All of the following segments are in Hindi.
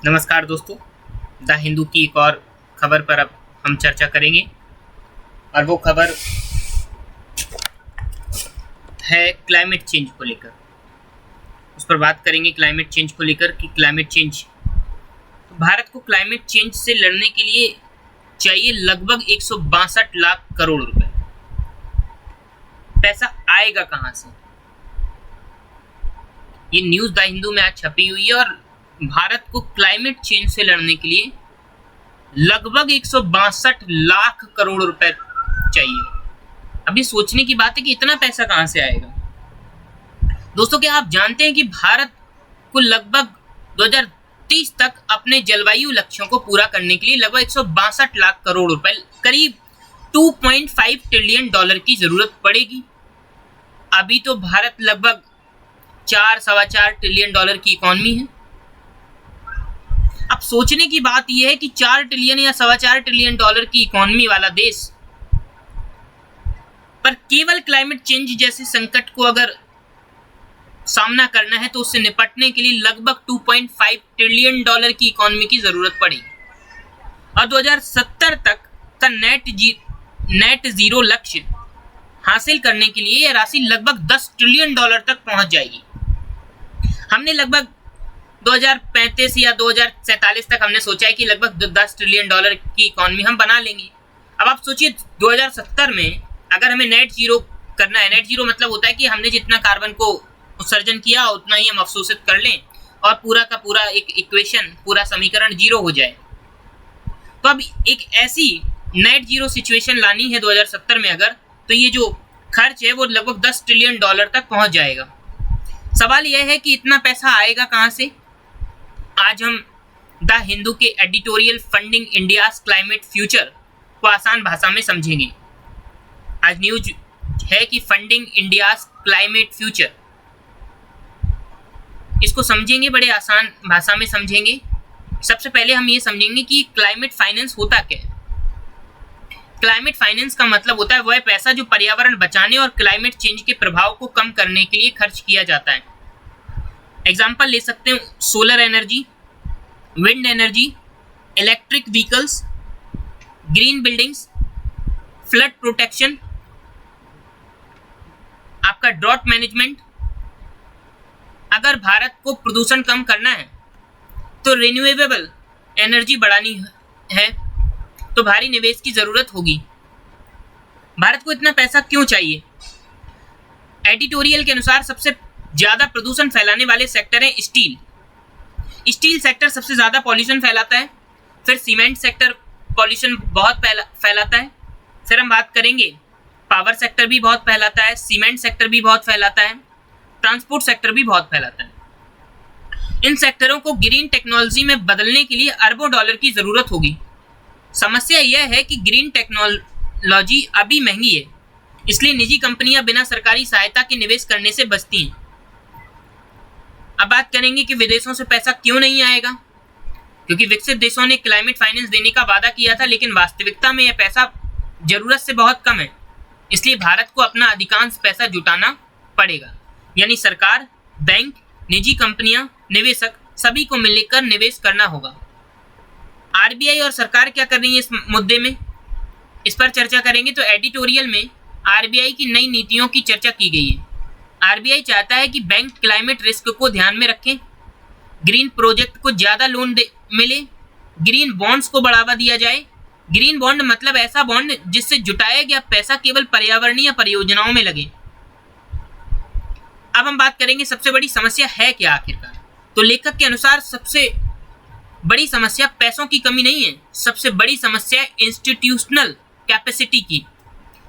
नमस्कार दोस्तों। द हिंदू की एक और खबर पर अब हम चर्चा करेंगे और वो खबर है क्लाइमेट चेंज को लेकर। उस पर बात करेंगे क्लाइमेट चेंज को लेकर कि क्लाइमेट चेंज भारत को क्लाइमेट चेंज से लड़ने के लिए चाहिए लगभग 162 लाख करोड़ रुपए। पैसा आएगा कहां से? ये न्यूज़ द हिंदू में आज छपी हुई है और भारत को क्लाइमेट चेंज से लड़ने के लिए लगभग 162 लाख करोड़ रुपए चाहिए। अभी सोचने की बात है कि इतना पैसा कहां से आएगा। दोस्तों, क्या आप जानते हैं कि भारत को लगभग 2030 तक अपने जलवायु लक्ष्यों को पूरा करने के लिए लगभग 162 लाख करोड़ रुपए, करीब 2.5 ट्रिलियन डॉलर की जरूरत पड़ेगी। अभी तो भारत लगभग 4-4.25 ट्रिलियन डॉलर की इकोनॉमी है। अब सोचने की बात यह है कि 4 ट्रिलियन या 4.25 ट्रिलियन डॉलर की इकोनॉमी वाला देश पर केवल क्लाइमेट चेंज जैसे संकट को अगर सामना करना है तो उससे निपटने के लिए लगभग 2.5 ट्रिलियन डॉलर की इकोनॉमी की जरूरत पड़ेगी और 2070 तक का नेट जीरो लक्ष्य हासिल करने के लिए यह राशि लगभग 10 ट्रिलियन डॉलर तक पहुंच जाएगी। हमने लगभग 2035 या 2047 तक हमने सोचा है कि लगभग 10 ट्रिलियन डॉलर की इकोनॉमी हम बना लेंगे। अब आप सोचिए 2070 में अगर हमें नेट जीरो करना है। नेट जीरो मतलब होता है कि हमने जितना कार्बन को उत्सर्जन किया उतना ही हम अवशोषित कर लें और पूरा का पूरा एक इक्वेशन, पूरा समीकरण जीरो हो जाए। तो अब एक ऐसी नेट जीरो सिचुएशन लानी है 2070 में अगर, तो ये जो खर्च है वो लगभग 10 ट्रिलियन डॉलर तक पहुंच जाएगा। सवाल यह है कि इतना पैसा आएगा कहां से? आज हम द हिंदू के editorial funding India's climate future को आसान भाषा में समझेंगे। आज न्यूज है कि फंडिंग इंडियाज क्लाइमेट फ्यूचर, इसको समझेंगे, बड़े आसान भाषा में समझेंगे। सबसे पहले हम ये समझेंगे कि क्लाइमेट फाइनेंस होता क्या है। क्लाइमेट फाइनेंस का मतलब होता है वह पैसा जो पर्यावरण बचाने और क्लाइमेट चेंज के प्रभाव को कम करने के लिए खर्च किया जाता है। एग्जाम्पल ले सकते हैं solar energy, wind energy, electric vehicles, green buildings, flood protection, आपका ड्रॉट मैनेजमेंट। अगर भारत को प्रदूषण कम करना है तो रिन्यूएबल एनर्जी बढ़ानी है तो भारी निवेश की जरूरत होगी। भारत को इतना पैसा क्यों चाहिए? एडिटोरियल के अनुसार सबसे ज्यादा प्रदूषण फैलाने वाले सेक्टर हैं स्टील। स्टील सेक्टर सबसे ज्यादा पॉल्यूशन फैलाता है। फिर सीमेंट सेक्टर पॉल्यूशन बहुत फैलाता है। फिर हम बात करेंगे पावर सेक्टर भी बहुत फैलाता है, सीमेंट सेक्टर भी बहुत फैलाता है, ट्रांसपोर्ट सेक्टर भी बहुत फैलाता है। इन सेक्टरों को ग्रीन टेक्नोलॉजी में बदलने के लिए अरबों डॉलर की जरूरत होगी। समस्या यह है कि ग्रीन टेक्नोलॉजी अभी महंगी है, इसलिए निजी कंपनियां बिना सरकारी सहायता के निवेश करने से बचती हैं। अब बात करेंगे कि विदेशों से पैसा क्यों नहीं आएगा। क्योंकि विकसित देशों ने क्लाइमेट फाइनेंस देने का वादा किया था, लेकिन वास्तविकता में यह पैसा जरूरत से बहुत कम है। इसलिए भारत को अपना अधिकांश पैसा जुटाना पड़ेगा। यानी सरकार, बैंक, निजी कंपनियां, निवेशक सभी को मिलकर निवेश करना होगा। आरबीआई और सरकार क्या कर रही है इस मुद्दे में, इस पर चर्चा करेंगे। तो एडिटोरियल में आरबीआई की नई नीतियों की चर्चा की गई है। आरबीआई चाहता है कि बैंक क्लाइमेट रिस्क को ध्यान में रखें, ग्रीन प्रोजेक्ट को ज़्यादा लोन मिले, ग्रीन बॉन्ड्स को बढ़ावा दिया जाए। ग्रीन बॉन्ड मतलब ऐसा बॉन्ड जिससे जुटाया गया पैसा केवल पर्यावरणीय परियोजनाओं में लगे। अब हम बात करेंगे सबसे बड़ी समस्या है क्या आखिरकार। तो लेखक के अनुसार सबसे बड़ी समस्या पैसों की कमी नहीं है, सबसे बड़ी समस्या इंस्टीट्यूशनल कैपेसिटी की,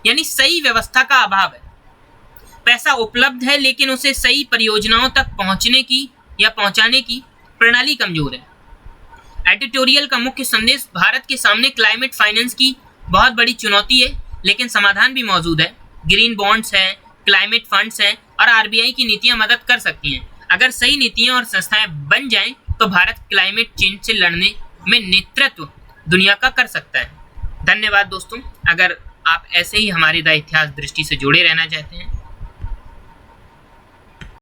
यानी सही व्यवस्था का अभाव है। पैसा उपलब्ध है लेकिन उसे सही परियोजनाओं तक पहुंचने की या पहुंचाने की प्रणाली कमजोर है। एडिटोरियल का मुख्य संदेश भारत के सामने क्लाइमेट फाइनेंस की बहुत बड़ी चुनौती है, लेकिन समाधान भी मौजूद है। ग्रीन बॉन्ड्स हैं, क्लाइमेट फंड्स हैं और आरबीआई की नीतियां मदद कर सकती हैं। अगर सही नीतियां और संस्थाएं बन जाएं तो भारत क्लाइमेट चेंज से लड़ने में नेतृत्व दुनिया का कर सकता है। धन्यवाद दोस्तों। अगर आप ऐसे ही हमारे द इतिहास दृष्टि से जुड़े रहना चाहते हैं